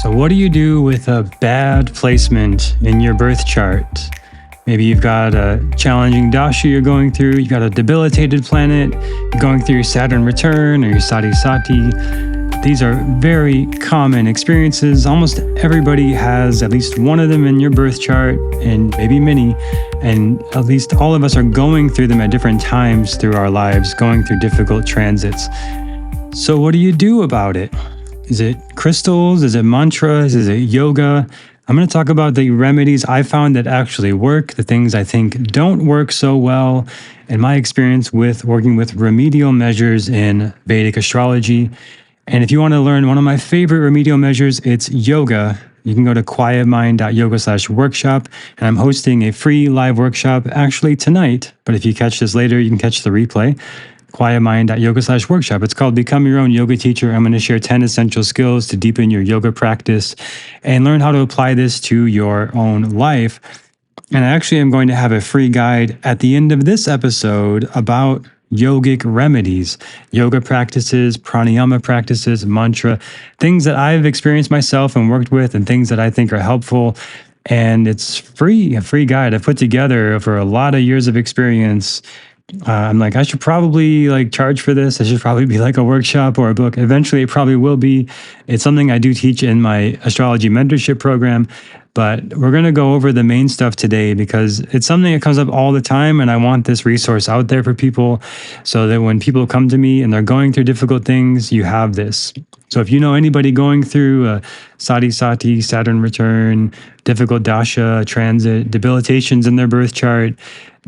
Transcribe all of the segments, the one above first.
So, what do you do with a bad placement in your birth chart? Maybe you've got a challenging dasha you're going through, you've got a debilitated planet, you're going through your Saturn return or your sati. These are very common experiences. Almost everybody has at least one of them in your birth chart, and maybe many. And at least all of us are going through them at different times through our lives, going through difficult transits. So, what do you do about it? Is it crystals? Is it mantras? Is it yoga? I'm going to talk about the remedies I found that actually work, the things I think don't work so well, and my experience with working with remedial measures in Vedic astrology. And if you want to learn one of my favorite remedial measures, it's yoga. You can go to quietmind.yoga/workshop, and I'm hosting a free live workshop actually tonight. But if you catch this later, you can catch the replay. quietmind.yoga/workshop. It's called Become Your Own Yoga Teacher. I'm going to share 10 essential skills to deepen your yoga practice and learn how to apply this to your own life. And I actually am going to have a free guide at the end of this episode about yogic remedies, yoga practices, pranayama practices, mantra, things that I've experienced myself and worked with and things that I think are helpful. And it's free, a free guide I've put together over a lot of years of experience. I'm like, I should probably charge for this. It should probably be like a workshop or a book. Eventually, it probably will be. It's something I do teach in my astrology mentorship program. But we're going to go over the main stuff today because it's something that comes up all the time. And I want this resource out there for people so that when people come to me and they're going through difficult things, you have this. So if you know anybody going through a sati, Saturn return, difficult dasha, transit, debilitations in their birth chart,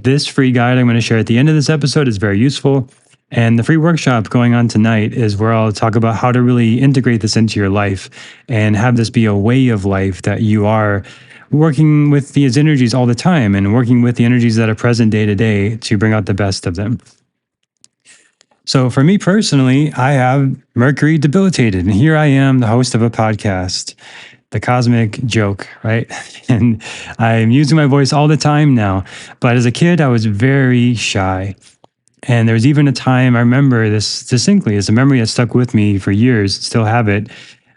this free guide I'm going to share at the end of this episode is very useful. And the free workshop going on tonight is where I'll talk about how to really integrate this into your life and have this be a way of life that you are working with these energies all the time and working with the energies that are present day to day to bring out the best of them. So for me personally, I have Mercury debilitated, and here I am, the host of a podcast, the cosmic joke, right? And I'm using my voice all the time now. But as a kid, I was very shy. And there was even a time, I remember this distinctly, it's a memory that stuck with me for years, still have it.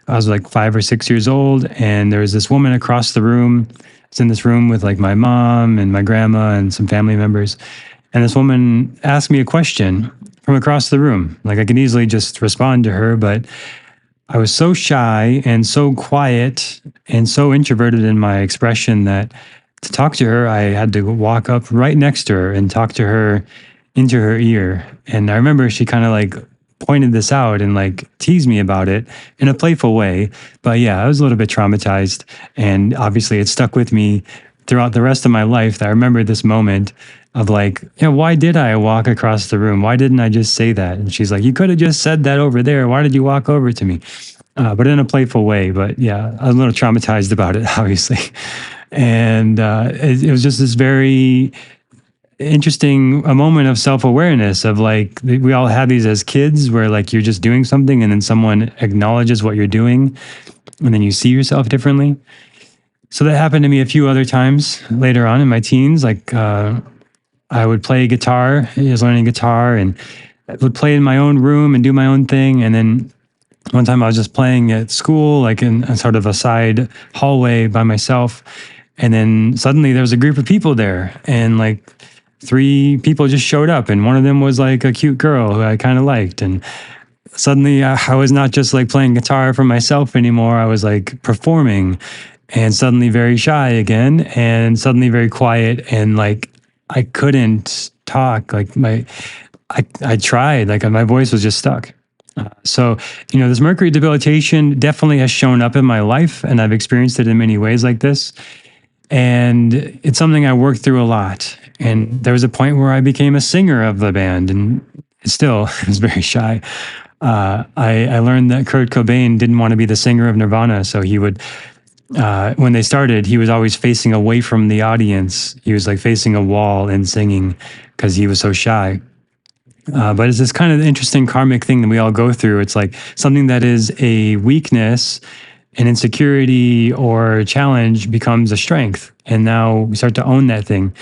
I was like 5 or 6 years old, and there was this woman across the room. I was in this room with like my mom and my grandma and some family members. And this woman asked me a question from across the room. Like I could easily just respond to her, but I was so shy and so quiet and so introverted in my expression that to talk to her, I had to walk up right next to her and talk to her into her ear. And I remember she kind of like pointed this out and like teased me about it in a playful way. But yeah, I was a little bit traumatized. And obviously it stuck with me throughout the rest of my life that I remember this moment of like, why did I walk across the room? Why didn't I just say that? And she's like, you could have just said that over there. Why did you walk over to me? But in a playful way. But yeah, I was a little traumatized about it, obviously. And it was just this very interesting a moment of self-awareness of like, we all have these as kids where like you're just doing something and then someone acknowledges what you're doing and then you see yourself differently. So that happened to me a few other times later on in my teens. Like I would play guitar. I was learning guitar and I would play in my own room and do my own thing. And then one time I was just playing at school, like in a sort of a side hallway by myself. And then suddenly there was a group of people there and like 3 people just showed up, and one of them was like a cute girl who I kind of liked. And suddenly I was not just like playing guitar for myself anymore. I was like performing, and suddenly very shy again, and suddenly very quiet, and like I couldn't talk. Like I tried, like my voice was just stuck. So, this Mercury debilitation definitely has shown up in my life, and I've experienced it in many ways like this. And it's something I worked through a lot. And there was a point where I became a singer of the band, and still was very shy. I learned that Kurt Cobain didn't want to be the singer of Nirvana, so he would, when they started, he was always facing away from the audience. He was like facing a wall and singing because he was so shy. But it's this kind of interesting karmic thing that we all go through. It's like something that is a weakness, an insecurity or challenge becomes a strength. And now we start to own that thing.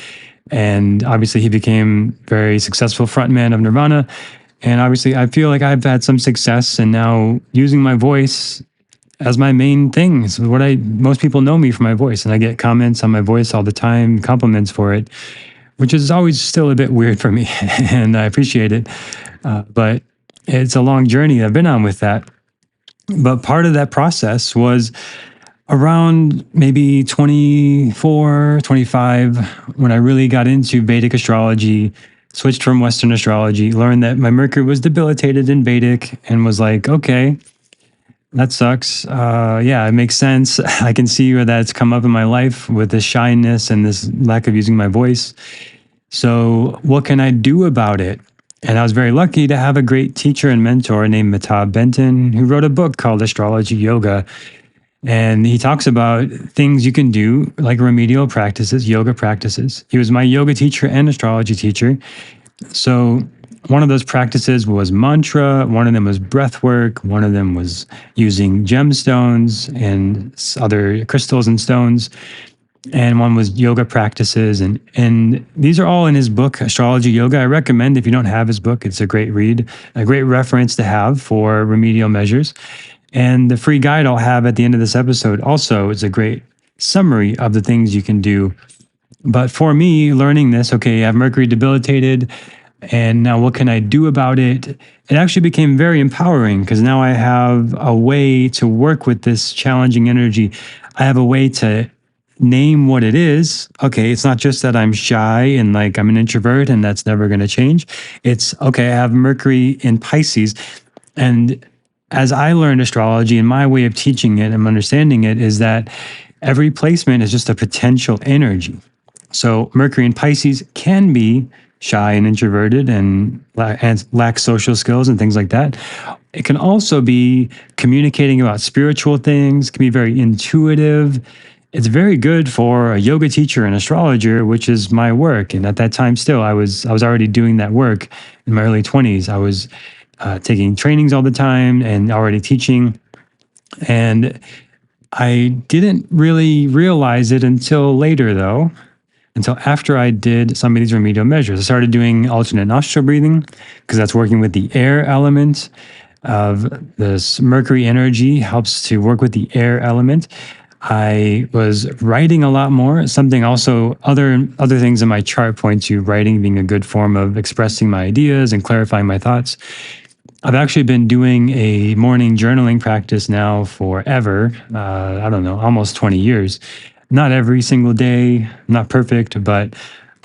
And obviously he became very successful frontman of Nirvana. And obviously I feel like I've had some success, and now using my voice as my main thing. It's what most people know me for my voice, and I get comments on my voice all the time, compliments for it, which is always still a bit weird for me, and I appreciate it. But it's a long journey I've been on with that. But part of that process was around maybe 24, 25, when I really got into Vedic astrology, switched from Western astrology, learned that my Mercury was debilitated in Vedic, and was like, okay, that sucks. Yeah, it makes sense. I can see where that's come up in my life with this shyness and this lack of using my voice. So, what can I do about it? And I was very lucky to have a great teacher and mentor named Mehtab Benton, who wrote a book called Astrology Yoga. And he talks about things you can do, like remedial practices, yoga practices. He was my yoga teacher and astrology teacher. So, one of those practices was mantra, one of them was breath work, one of them was using gemstones and other crystals and stones, and one was yoga practices. And these are all in his book, Astrology Yoga. I recommend, if you don't have his book, it's a great read, a great reference to have for remedial measures. And the free guide I'll have at the end of this episode also is a great summary of the things you can do. But for me, learning this, okay, I have Mercury debilitated, and now what can I do about it? It actually became very empowering because now I have a way to work with this challenging energy. I have a way to name what it is. Okay, it's not just that I'm shy and like I'm an introvert and that's never going to change. It's okay, I have Mercury in Pisces. And as I learned astrology, and my way of teaching it and understanding it is that every placement is just a potential energy. So Mercury in Pisces can be shy and introverted and lack social skills and things like that. It can also be communicating about spiritual things, can be very intuitive. It's very good for a yoga teacher and astrologer, which is my work. And at that time, still, I was already doing that work in my early 20s. I was taking trainings all the time and already teaching. And I didn't really realize it until later, though, until after I did some of these remedial measures. I started doing alternate nostril breathing because that's working with the air element of this Mercury energy, helps to work with the air element. I was writing a lot more. Something also, other things in my chart point to writing being a good form of expressing my ideas and clarifying my thoughts. I've actually been doing a morning journaling practice now forever. I don't know, almost 20 years. Not every single day, not perfect, but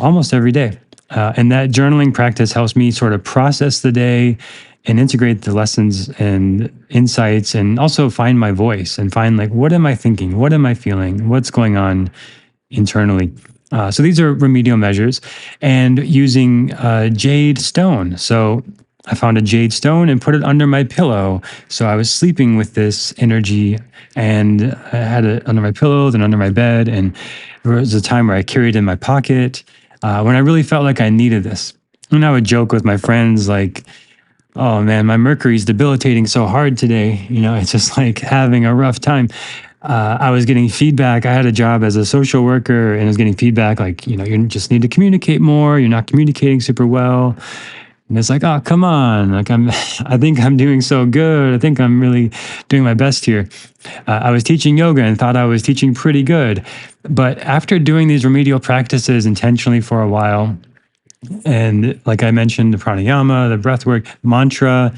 almost every day. And that journaling practice helps me sort of process the day and integrate the lessons and insights, and also find my voice and find, like, what am I thinking? What am I feeling? What's going on internally? So these are remedial measures, and using jade stone. So I found a jade stone and put it under my pillow. So I was sleeping with this energy, and I had it under my pillow and under my bed. And there was a time where I carried it in my pocket when I really felt like I needed this. And I would joke with my friends, like, oh man, my Mercury's debilitating so hard today. It's just like having a rough time. I was getting feedback. I had a job as a social worker, and I was getting feedback like, you just need to communicate more. You're not communicating super well. And it's like, oh, come on. Like I think I'm doing so good. I think I'm really doing my best here. I was teaching yoga and thought I was teaching pretty good. But after doing these remedial practices intentionally for a while, and like I mentioned, the pranayama, the breath work, mantra,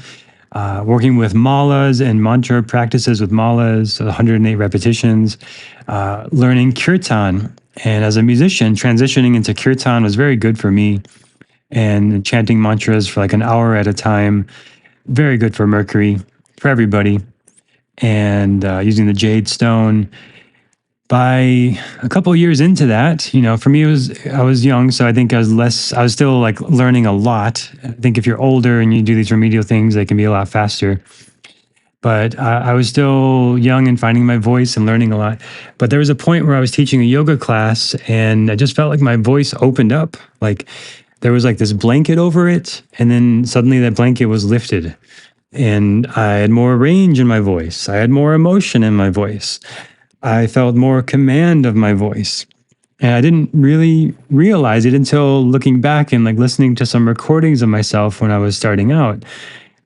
working with malas and mantra practices with malas, 108 repetitions, learning kirtan. And as a musician, transitioning into kirtan was very good for me. And chanting mantras for like an hour at a time, very good for Mercury, for everybody. And using the jade stone. By a couple of years into that, for me, I was young, so I think I was still like learning a lot. I think if you're older and you do these remedial things, they can be a lot faster. But I was still young and finding my voice and learning a lot. But there was a point where I was teaching a yoga class, and I just felt like my voice opened up. Like there was like this blanket over it, and then suddenly that blanket was lifted, and I had more range in my voice. I had more emotion in my voice. I felt more command of my voice. And I didn't really realize it until looking back and like listening to some recordings of myself when I was starting out.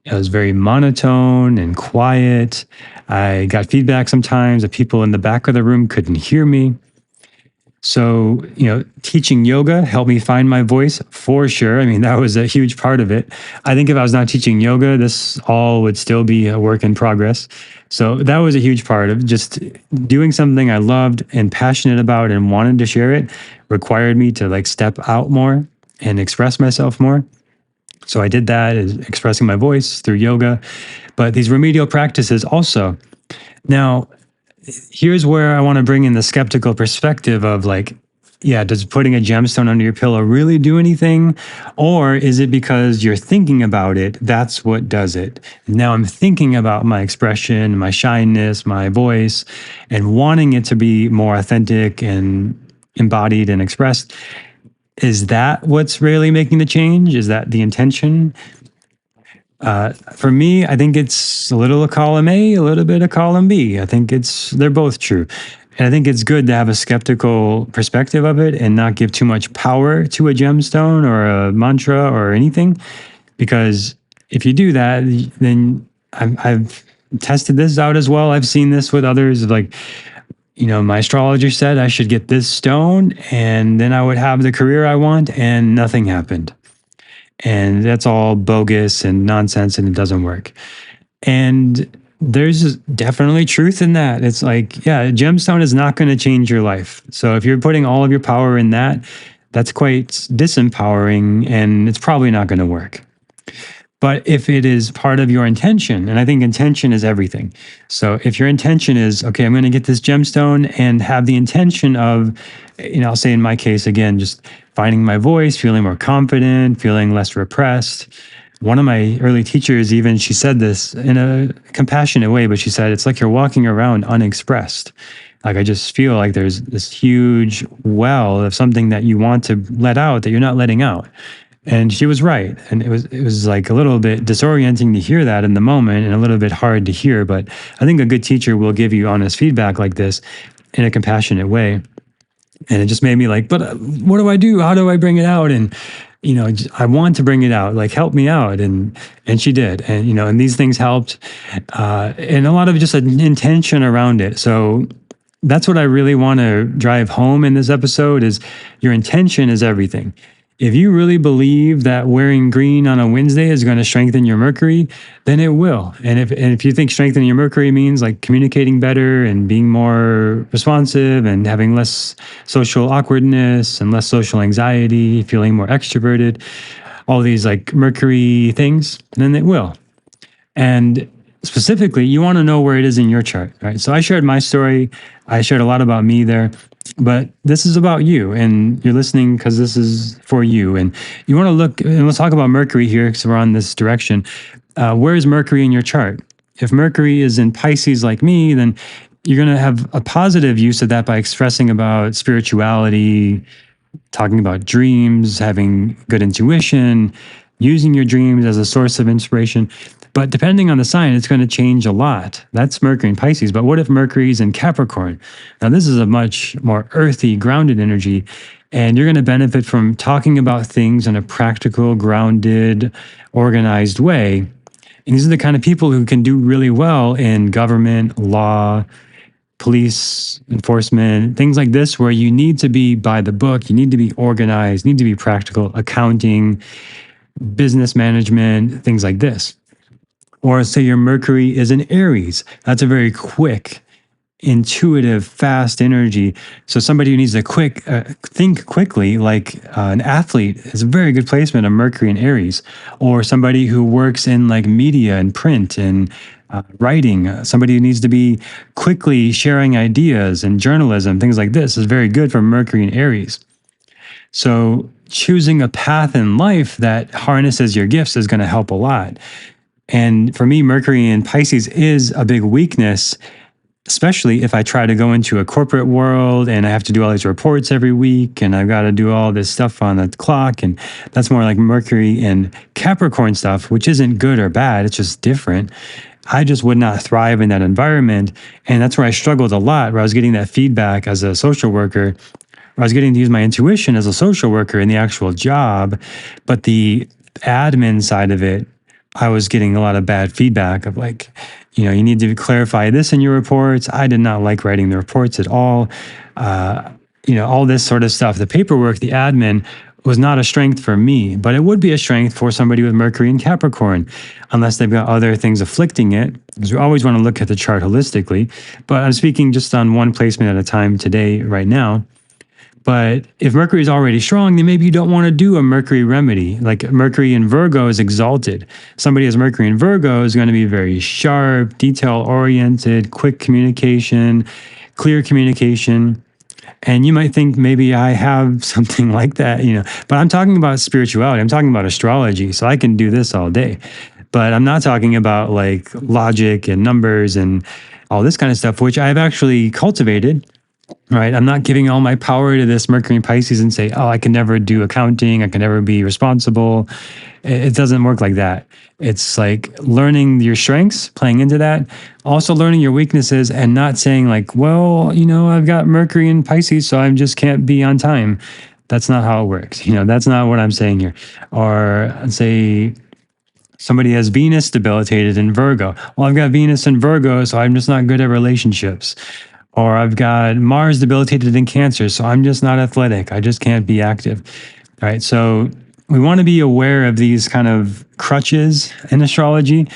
It was very monotone and quiet. I got feedback sometimes that people in the back of the room couldn't hear me. So, teaching yoga helped me find my voice for sure. I mean, that was a huge part of it. I think if I was not teaching yoga, this all would still be a work in progress. So, that was a huge part of just doing something I loved and passionate about and wanted to share it required me to like step out more and express myself more. So, I did that, is expressing my voice through yoga, but these remedial practices also. Now, here's where I want to bring in the skeptical perspective of like, yeah, does putting a gemstone under your pillow really do anything? Or is it because you're thinking about it? That's what does it. Now I'm thinking about my expression, my shyness, my voice, and wanting it to be more authentic and embodied and expressed. Is that what's really making the change? Is that the intention? For me, I think it's a little of column A, a little bit of column B. I think they're both true. And I think it's good to have a skeptical perspective of it and not give too much power to a gemstone or a mantra or anything. Because if you do that, then I've tested this out as well. I've seen this with others. Like, my astrologer said I should get this stone and then I would have the career I want, and nothing happened. And that's all bogus and nonsense and it doesn't work. And there's definitely truth in that. It's like, yeah, a gemstone is not going to change your life. So if you're putting all of your power in that, that's quite disempowering and it's probably not going to work. But if it is part of your intention, and I think intention is everything. So if your intention is, okay, I'm going to get this gemstone and have the intention of, I'll say in my case, again, just finding my voice, feeling more confident, feeling less repressed. One of my early teachers, even, she said this in a compassionate way, but she said, it's like you're walking around unexpressed. Like, I just feel like there's this huge well of something that you want to let out that you're not letting out. And she was right. And it was like a little bit disorienting to hear that in the moment and a little bit hard to hear. But I think a good teacher will give you honest feedback like this in a compassionate way. And it just made me like, but what do I do? How do I bring it out? And, I want to bring it out, like, help me out. And she did. And, and these things helped. And a lot of just an intention around it. So that's what I really want to drive home in this episode is your intention is everything. If you really believe that wearing green on a Wednesday is going to strengthen your Mercury, then it will. And if you think strengthening your Mercury means like communicating better and being more responsive and having less social awkwardness and less social anxiety, feeling more extroverted, all these like Mercury things, then it will. And specifically, you want to know where it is in your chart, right? So I shared my story. I shared a lot about me there. But this is about you, and you're listening because this is for you. And you want to look, and let's talk about Mercury here because we're on this direction. Where is Mercury in your chart? If Mercury is in Pisces like me, then you're going to have a positive use of that by expressing about spirituality, talking about dreams, having good intuition, using your dreams as a source of inspiration. But depending on the sign, it's going to change a lot. That's Mercury in Pisces. But what if Mercury is in Capricorn? Now, this is a much more earthy, grounded energy. And you're going to benefit from talking about things in a practical, grounded, organized way. And these are the kind of people who can do really well in government, law, police enforcement, things like this, where you need to be by the book, you need to be organized, need to be practical, accounting, business management, things like this. Or say your Mercury is in Aries. That's a very quick, intuitive, fast energy. So somebody who needs to think quickly, like an athlete, is a very good placement of Mercury in Aries. Or somebody who works in like media and print and writing, somebody who needs to be quickly sharing ideas and journalism, things like this is very good for Mercury in Aries. So choosing a path in life that harnesses your gifts is going to help a lot. And for me, Mercury in Pisces is a big weakness, especially if I try to go into a corporate world and I have to do all these reports every week and I've got to do all this stuff on the clock. And that's more like Mercury and Capricorn stuff, which isn't good or bad. It's just different. I just would not thrive in that environment. And that's where I struggled a lot, where I was getting that feedback as a social worker. I was getting to use my intuition as a social worker in the actual job, but the admin side of it, I was getting a lot of bad feedback of like, you need to clarify this in your reports. I did not like writing the reports at all. Uh, all this sort of stuff. The paperwork, the admin was not a strength for me, but it would be a strength for somebody with Mercury and Capricorn, unless they've got other things afflicting it. Because we always want to look at the chart holistically. But I'm speaking just on one placement at a time today, right now. But if Mercury is already strong, then maybe you don't want to do a Mercury remedy. Like Mercury in Virgo is exalted. Somebody has Mercury in Virgo is going to be very sharp, detail oriented, quick communication, clear communication. And you might think maybe I have something like that, but I'm talking about spirituality. I'm talking about astrology. So I can do this all day. But I'm not talking about like logic and numbers and all this kind of stuff, which I've actually cultivated. Right. I'm not giving all my power to this Mercury in Pisces and say, oh, I can never do accounting. I can never be responsible. It doesn't work like that. It's like learning your strengths, playing into that, also learning your weaknesses and not saying like, well, I've got Mercury in Pisces, so I just can't be on time. That's not how it works. That's not what I'm saying here. Or say somebody has Venus debilitated in Virgo. Well, I've got Venus in Virgo, so I'm just not good at relationships. Or I've got Mars debilitated in Cancer, so I'm just not athletic. I just can't be active. Right. So we want to be aware of these kind of crutches in astrology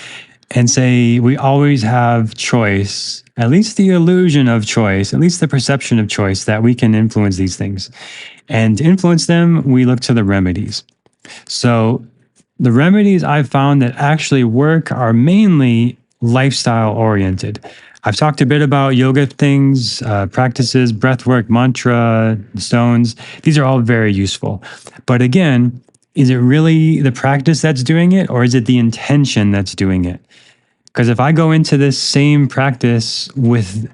and say we always have choice, at least the illusion of choice, at least the perception of choice that we can influence these things. And to influence them, we look to the remedies. So the remedies I've found that actually work are mainly lifestyle oriented. I've talked a bit about yoga things, practices, breath work, mantra, stones. These are all very useful. But again, is it really the practice that's doing it, or is it the intention that's doing it? Because if I go into this same practice with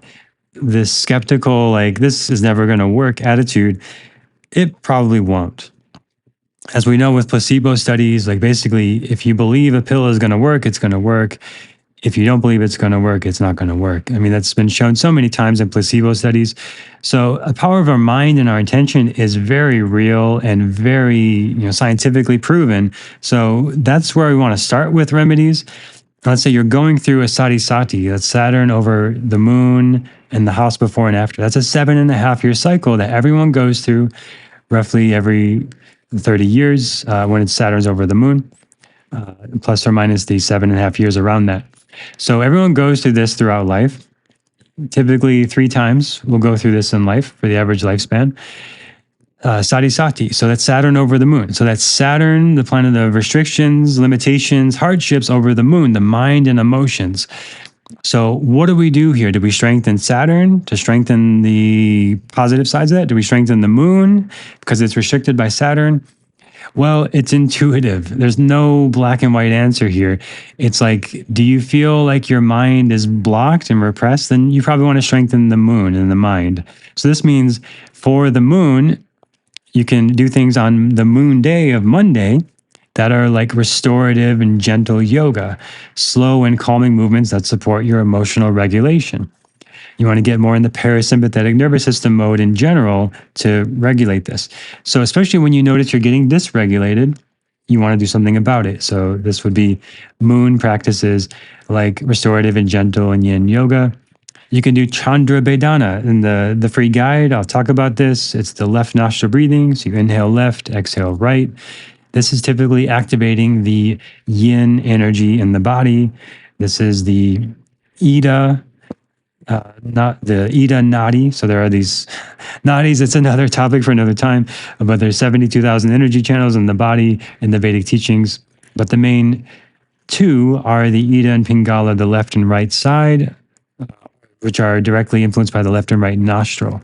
this skeptical, like this is never going to work attitude, it probably won't. As we know with placebo studies, like basically, if you believe a pill is going to work, it's going to work. If you don't believe it's going to work, it's not going to work. I mean, that's been shown so many times in placebo studies. So the power of our mind and our intention is very real and very, scientifically proven. So that's where we want to start with remedies. Let's say you're going through a sati, that's Saturn over the moon and the house before and after. That's a 7.5-year cycle that everyone goes through roughly every 30 years when it's Saturn's over the moon, plus or minus the 7.5 years around that. So everyone goes through this throughout life. Typically 3 times we'll go through this in life for the average lifespan. Sati. So that's Saturn over the moon. So that's Saturn, the planet of restrictions, limitations, hardships over the moon, the mind and emotions. So what do we do here? Do we strengthen Saturn to strengthen the positive sides of that? Do we strengthen the moon because it's restricted by Saturn? Well, it's intuitive. There's no black and white answer here. It's like, do you feel like your mind is blocked and repressed? Then you probably want to strengthen the moon and the mind. So this means for the moon, you can do things on the moon day of Monday that are like restorative and gentle yoga, slow and calming movements that support your emotional regulation. You want to get more in the parasympathetic nervous system mode in general to regulate this. So especially when you notice you're getting dysregulated, you want to do something about it. So this would be moon practices like restorative and gentle and yin yoga. You can do Chandra Bedana in the free guide. I'll talk about this. It's the left nostril breathing. So you inhale left, exhale right. This is typically activating the yin energy in the body. This is the Ida, not the Ida Nadi. So there are these nadis. It's another topic for another time. But there's 72,000 energy channels in the body in the Vedic teachings. But the main 2 are the Ida and Pingala, the left and right side, which are directly influenced by the left and right nostril.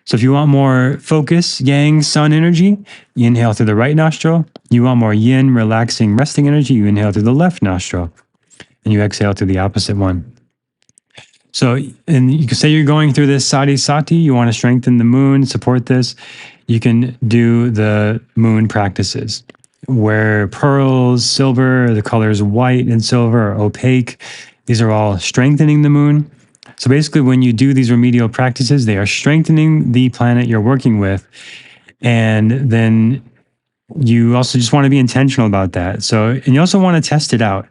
So if you want more focus, yang, sun energy, you inhale through the right nostril. You want more yin, relaxing, resting energy, you inhale through the left nostril. And you exhale through the opposite one. So, and you can say you're going through this sati, you want to strengthen the moon, support this. You can do the moon practices. Wear pearls, silver, the colors white and silver are opaque. These are all strengthening the moon. So basically, when you do these remedial practices, they are strengthening the planet you're working with. And then you also just want to be intentional about that. So, and you also want to test it out.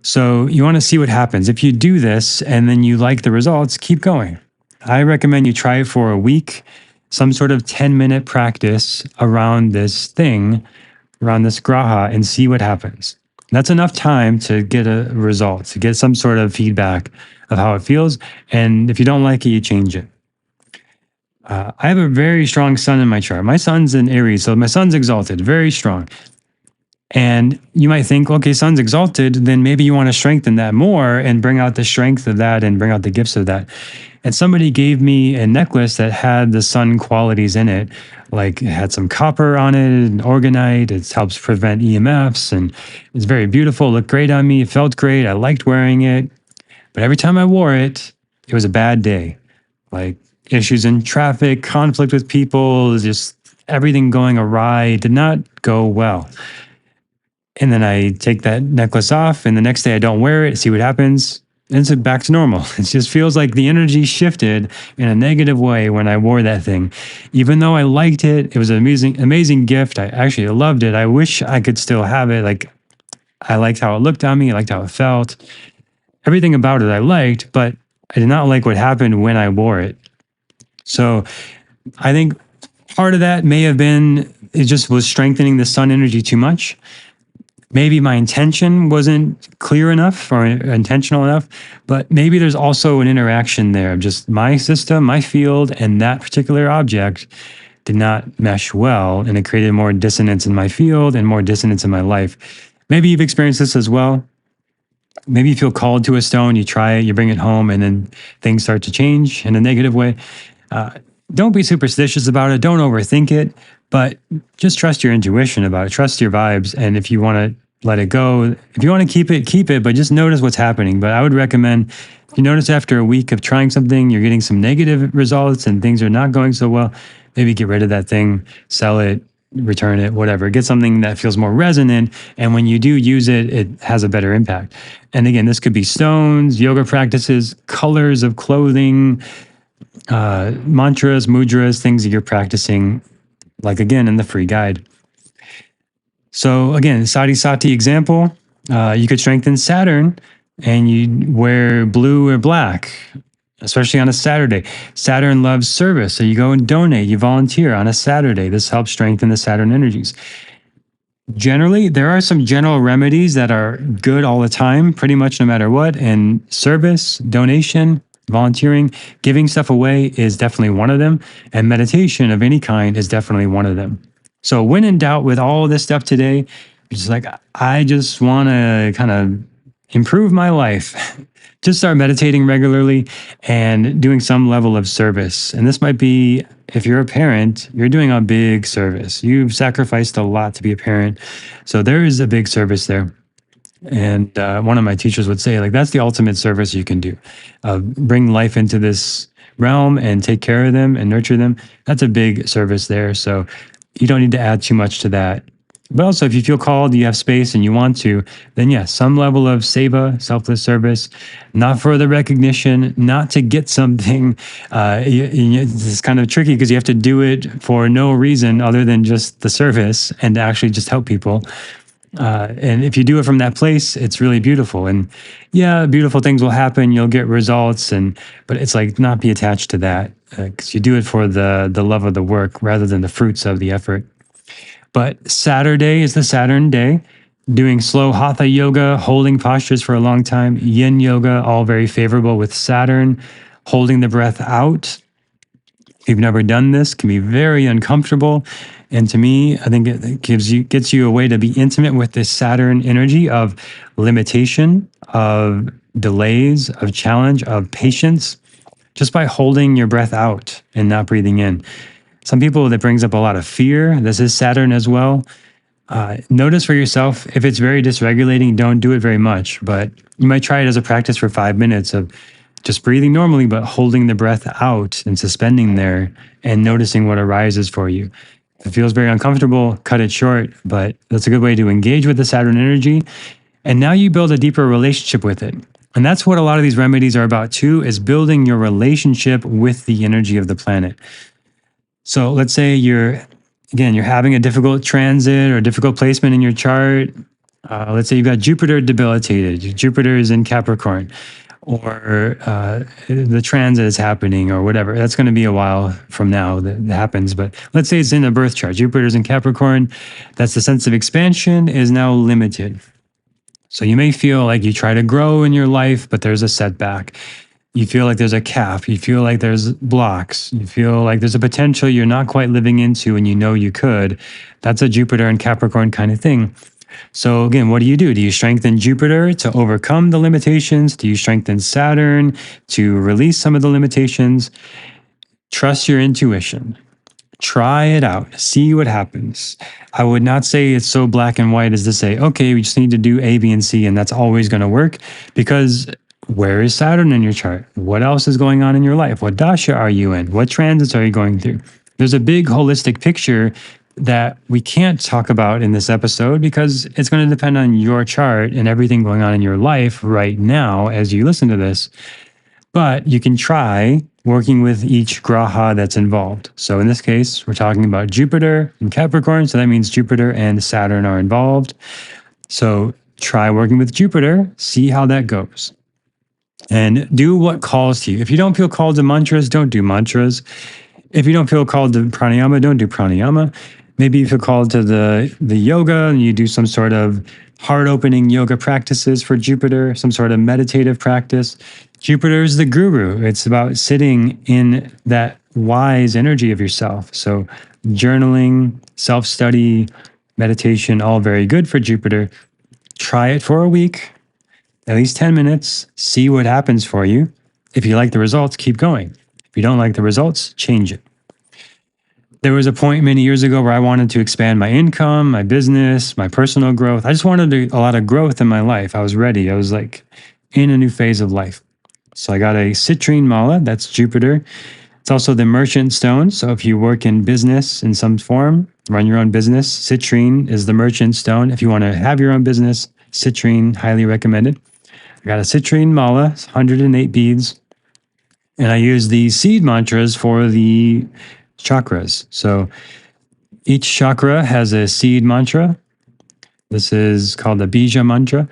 So you want to see what happens. If you do this and then you like the results, keep going. I recommend you try it for a week, some sort of 10-minute practice around this thing, around this graha, and see what happens. That's enough time to get a result, to get some sort of feedback of how it feels. And if you don't like it, you change it. I have a very strong sun in my chart. My sun's in Aries, so my sun's exalted, very strong. And you might think, okay, sun's exalted, then maybe you want to strengthen that more and bring out the strength of that and bring out the gifts of that. And somebody gave me a necklace that had the sun qualities in it. Like it had some copper on it and organite. It helps prevent EMFs and it's very beautiful. Looked great on me. It felt great. I liked wearing it. But every time I wore it, it was a bad day. Like issues in traffic, conflict with people, just everything going awry. It did not go well. And then I take that necklace off, and the next day I don't wear it, see what happens. And it's back to normal. It just feels like the energy shifted in a negative way when I wore that thing. Even though I liked it, it was an amazing gift. I actually loved it. I wish I could still have it. Like I liked how it looked on me, I liked how it felt. Everything about it I liked, but I did not like what happened when I wore it. So I think part of that may have been it just was strengthening the sun energy too much. Maybe my intention wasn't clear enough or intentional enough, but maybe there's also an interaction there of just my system, my field, and that particular object did not mesh well. And it created more dissonance in my field and more dissonance in my life. Maybe you've experienced this as well. Maybe you feel called to a stone, you try it, you bring it home, and then things start to change in a negative way. Uh, don't be superstitious about it. Don't overthink it, but just trust your intuition about it. Trust your vibes. And if you want to let it go, if you want to keep it, but just notice what's happening. But I would recommend if you notice after a week of trying something, you're getting some negative results and things are not going so well, maybe get rid of that thing, sell it, return it, whatever. Get something that feels more resonant. And when you do use it, it has a better impact. And again, this could be stones, yoga practices, colors of clothing, mantras, mudras, things that you're practicing, like again in the free guide. So again, sati example, you could strengthen Saturn and you wear blue or black, especially on a Saturday. Saturn loves service, so you go and donate, you volunteer on a Saturday. This helps strengthen the Saturn energies. Generally, there are some general remedies that are good all the time, pretty much no matter what. And service, donation, volunteering, giving stuff away is definitely one of them. And meditation of any kind is definitely one of them. So when in doubt with all of this stuff today, it's like, I just want to kind of improve my life. Just start meditating regularly and doing some level of service. And this might be, if you're a parent, you're doing a big service. You've sacrificed a lot to be a parent. So there is a big service there. And one of my teachers would say, like, that's the ultimate service you can do. Bring life into this realm and take care of them and nurture them. That's a big service there. So you don't need to add too much to that. But also, if you feel called, you have space and you want to, then yes, some level of seva, selfless service, not for the recognition, not to get something. It's kind of tricky because you have to do it for no reason other than just the service and to actually just help people. And if you do it from that place, it's really beautiful. And yeah, beautiful things will happen. You'll get results, but it's like not be attached to that because you do it for the love of the work rather than the fruits of the effort. But Saturday is the Saturn day. Doing slow hatha yoga, holding postures for a long time, yin yoga, all very favorable with Saturn. Holding the breath out. If you've never done this, can be very uncomfortable. And to me, I think it gets you a way to be intimate with this Saturn energy of limitation, of delays, of challenge, of patience, just by holding your breath out and not breathing in. Some people, that brings up a lot of fear. This is Saturn as well. Notice for yourself, if it's very dysregulating, don't do it very much. But you might try it as a practice for 5 minutes of just breathing normally, but holding the breath out and suspending there and noticing what arises for you. If it feels very uncomfortable, cut it short, but that's a good way to engage with the Saturn energy. And now you build a deeper relationship with it. And that's what a lot of these remedies are about too, is building your relationship with the energy of the planet. So let's say you're having a difficult transit or difficult placement in your chart. Let's say you've got Jupiter debilitated. Jupiter is in Capricorn, or the transit is happening, or whatever. That's going to be a while from now that happens. But let's say it's in a birth chart. Jupiter's in Capricorn. That's the sense of expansion is now limited. So you may feel like you try to grow in your life, but there's a setback. You feel like there's a cap. You feel like there's blocks. You feel like there's a potential you're not quite living into and you know you could. That's a Jupiter and Capricorn kind of thing. So again, what do? Do you strengthen Jupiter to overcome the limitations? Do you strengthen Saturn to release some of the limitations? Trust your intuition. Try it out. See what happens. I would not say it's so black and white as to say, okay, we just need to do A, B, and C, and that's always going to work. Because where is Saturn in your chart? What else is going on in your life? What dasha are you in? What transits are you going through? There's a big holistic picture that we can't talk about in this episode because it's going to depend on your chart and everything going on in your life right now as you listen to this. But you can try working with each graha that's involved. So in this case, we're talking about Jupiter and Capricorn. So that means Jupiter and Saturn are involved. So try working with Jupiter, see how that goes. And do what calls to you. If you don't feel called to mantras, don't do mantras. If you don't feel called to pranayama, don't do pranayama. Maybe you feel called to the yoga and you do some sort of heart-opening yoga practices for Jupiter, some sort of meditative practice. Jupiter is the guru. It's about sitting in that wise energy of yourself. So journaling, self-study, meditation, all very good for Jupiter. Try it for a week, at least 10 minutes, see what happens for you. If you like the results, keep going. If you don't like the results, change it. There was a point many years ago where I wanted to expand my income, my business, my personal growth. I just wanted a lot of growth in my life. I was ready. I was like in a new phase of life. So I got a citrine mala, that's Jupiter. It's also the merchant stone. So if you work in business in some form, run your own business, citrine is the merchant stone. If you want to have your own business, citrine, highly recommended. I got a citrine mala, 108 beads. And I use the seed mantras for the chakras. So each chakra has a seed mantra. This is called the bija mantra.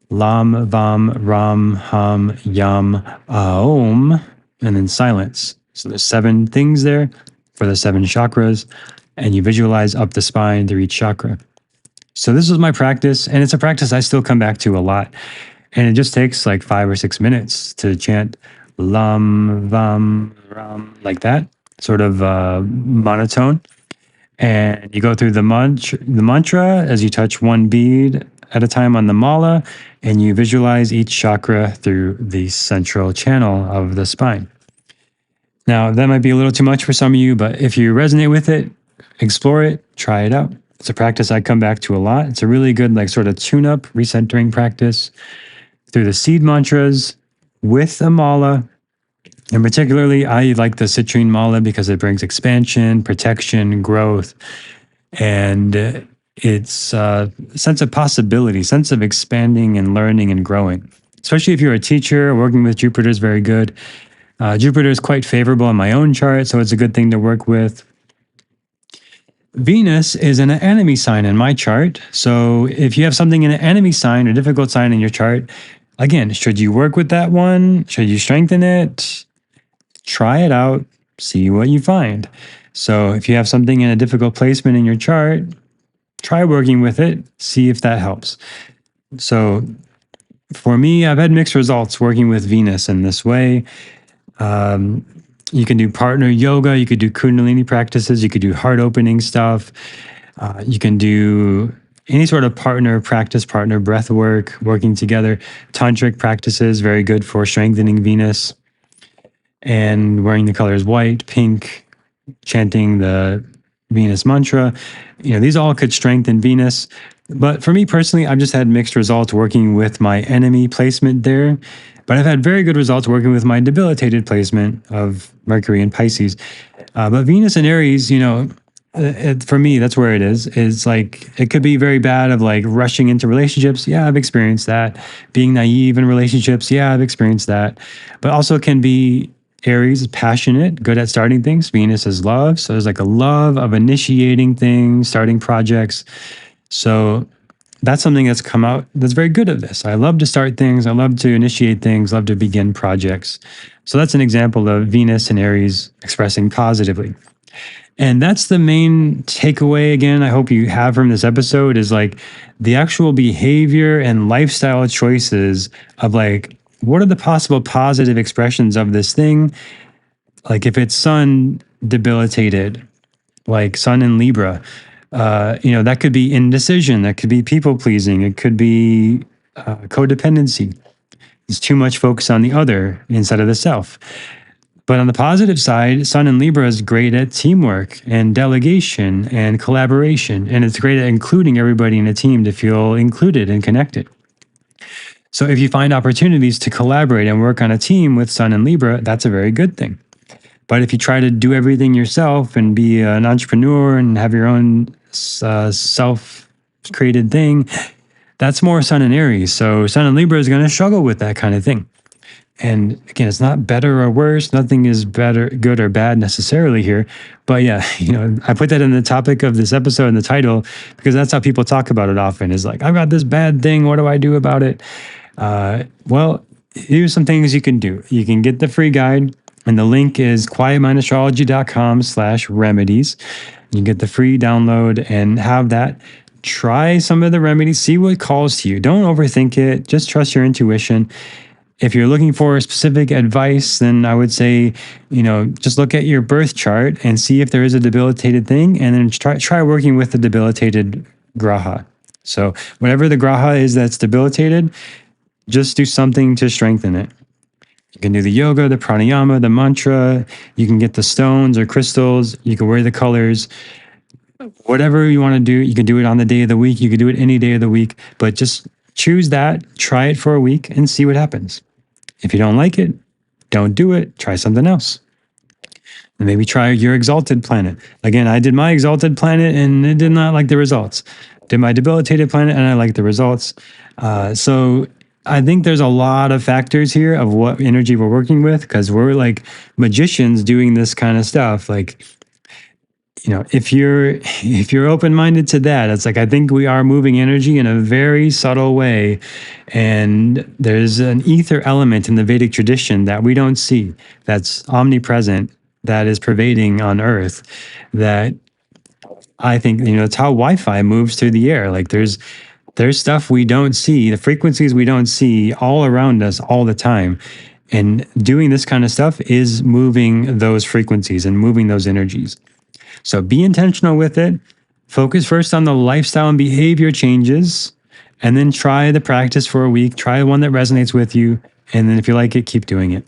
Lam, Vam, Ram, Ham, Yam, Aum, and then silence. So there's 7 things there for the 7 chakras, and you visualize up the spine through each chakra. So this was my practice, and it's a practice I still come back to a lot. And it just takes like 5 or 6 minutes to chant Lam, Vam, Ram, like that, sort of monotone. And you go through the mantra as you touch one bead at a time on the mala, and you visualize each chakra through the central channel of the spine. Now, that might be a little too much for some of you, but if you resonate with it, explore it, try it out. It's a practice I come back to a lot. It's a really good, like, sort of tune-up, recentering practice through the seed mantras with a mala. And particularly, I like the citrine mala because it brings expansion, protection, growth, and it's a sense of possibility, sense of expanding and learning and growing. Especially if you're a teacher, working with Jupiter is very good. Jupiter is quite favorable in my own chart, so it's a good thing to work with. Venus is an enemy sign in my chart. So if you have something in an enemy sign or difficult sign in your chart, again, should you work with that one? Should you strengthen it? Try it out, see what you find. So if you have something in a difficult placement in your chart, try working with it, see if that helps. So for me, I've had mixed results working with Venus in this way. You can do partner yoga, you could do Kundalini practices, you could do heart opening stuff. You can do any sort of partner practice, partner breath work, working together. Tantric practices, very good for strengthening Venus. And wearing the colors white, pink, chanting the Venus mantra. These all could strengthen Venus. But for me personally, I've just had mixed results working with my enemy placement there. But I've had very good results working with my debilitated placement of Mercury and Pisces. But Venus and Aries, for me, that's where it is. It's like, it could be very bad of like rushing into relationships. Yeah, I've experienced that. Being naive in relationships. Yeah, I've experienced that. But also can be Aries is passionate, good at starting things. Venus is love. So there's like a love of initiating things, starting projects. So that's something that's come out that's very good at this. I love to start things. I love to initiate things, love to begin projects. So that's an example of Venus and Aries expressing positively. And that's the main takeaway again, I hope you have from this episode is like the actual behavior and lifestyle choices of like, what are the possible positive expressions of this thing? Like if it's sun debilitated, like sun in Libra, that could be indecision, that could be people pleasing, it could be codependency. It's too much focus on the other instead of the self. But on the positive side, Sun in Libra is great at teamwork and delegation and collaboration. And it's great at including everybody in a team to feel included and connected. So if you find opportunities to collaborate and work on a team with Sun in Libra, that's a very good thing. But if you try to do everything yourself and be an entrepreneur and have your own self created thing, that's more Sun in Aries. So Sun in Libra is going to struggle with that kind of thing. And again, it's not better or worse. Nothing is better, good or bad necessarily here. But yeah, I put that in the topic of this episode in the title because that's how people talk about it often is like, I've got this bad thing. What do I do about it? Well, here's some things you can do. You can get the free guide and the link is quietmindastrology.com/remedies. You get the free download and have that. Try some of the remedies, see what calls to you. Don't overthink it. Just trust your intuition. If you're looking for specific advice, then I would say, just look at your birth chart and see if there is a debilitated thing, and then try working with the debilitated graha. So whatever the graha is that's debilitated, just do something to strengthen it. You can do the yoga, the pranayama, the mantra. You can get the stones or crystals. You can wear the colors. Whatever you want to do, you can do it on the day of the week. You can do it any day of the week, but just choose that, try it for a week, and see what happens. If you don't like it, don't do it. Try something else. And maybe try your exalted planet. Again, I did my exalted planet and it did not like the results. Did my debilitated planet and I like the results. So I think there's a lot of factors here of what energy we're working with because we're like magicians doing this kind of stuff. Like, if you're open-minded to that, it's like I think we are moving energy in a very subtle way, and there's an ether element in the Vedic tradition that we don't see, that's omnipresent, that is pervading on Earth. That I think it's how Wi-Fi moves through the air. Like there's stuff we don't see, the frequencies we don't see all around us all the time. And doing this kind of stuff is moving those frequencies and moving those energies. So be intentional with it. Focus first on the lifestyle and behavior changes, and then try the practice for a week. Try one that resonates with you. And then if you like it, keep doing it.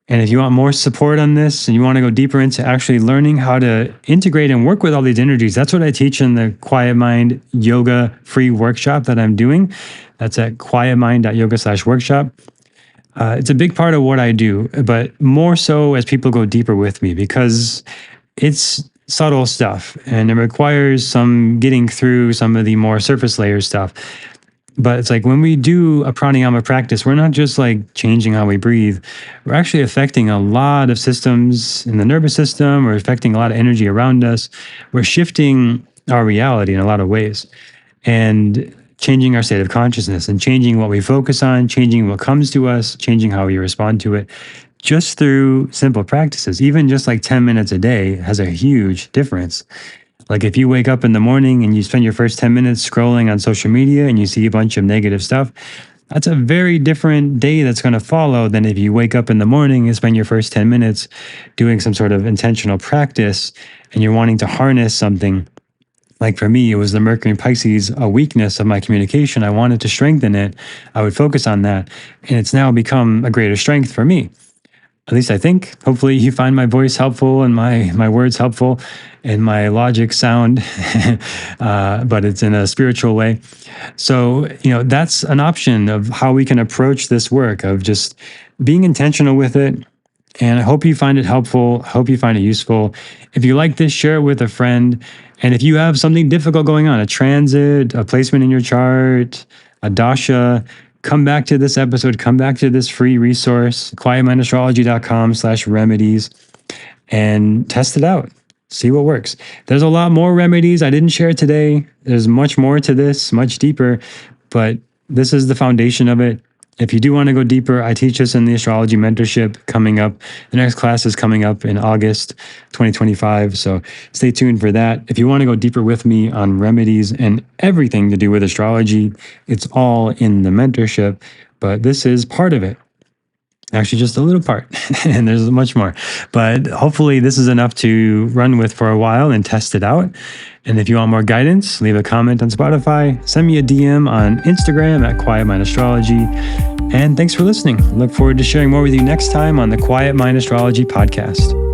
And if you want more support on this and you want to go deeper into actually learning how to integrate and work with all these energies, that's what I teach in the Quiet Mind Yoga free workshop that I'm doing. That's at quietmind.yoga/workshop. It's a big part of what I do, but more so as people go deeper with me because it's subtle stuff and it requires some getting through some of the more surface layer stuff. But it's like when we do a pranayama practice, we're not just like changing how we breathe. We're actually affecting a lot of systems in the nervous system. We're affecting a lot of energy around us. We're shifting our reality in a lot of ways and changing our state of consciousness and changing what we focus on, changing what comes to us, changing how we respond to it. Just through simple practices, even just like 10 minutes a day has a huge difference. Like if you wake up in the morning and you spend your first 10 minutes scrolling on social media and you see a bunch of negative stuff, that's a very different day that's going to follow than if you wake up in the morning and spend your first 10 minutes doing some sort of intentional practice and you're wanting to harness something. Like for me, it was the Mercury and Pisces, a weakness of my communication. I wanted to strengthen it. I would focus on that. And it's now become a greater strength for me. At least I think. Hopefully you find my voice helpful and my words helpful and my logic sound, but it's in a spiritual way. So, that's an option of how we can approach this work of just being intentional with it. And I hope you find it helpful. I hope you find it useful. If you like this, share it with a friend. And if you have something difficult going on, a transit, a placement in your chart, a dasha, come back to this episode, come back to this free resource, quietmindastrology.com/remedies, and test it out. See what works. There's a lot more remedies I didn't share today. There's much more to this, much deeper, but this is the foundation of it. If you do want to go deeper, I teach this in the astrology mentorship coming up. The next class is coming up in August 2025. So stay tuned for that. If you want to go deeper with me on remedies and everything to do with astrology, it's all in the mentorship, but this is part of it. Actually, just a little part, and there's much more. But hopefully, this is enough to run with for a while and test it out. And if you want more guidance, leave a comment on Spotify, send me a DM on Instagram at Quiet Mind Astrology. And thanks for listening. Look forward to sharing more with you next time on the Quiet Mind Astrology podcast.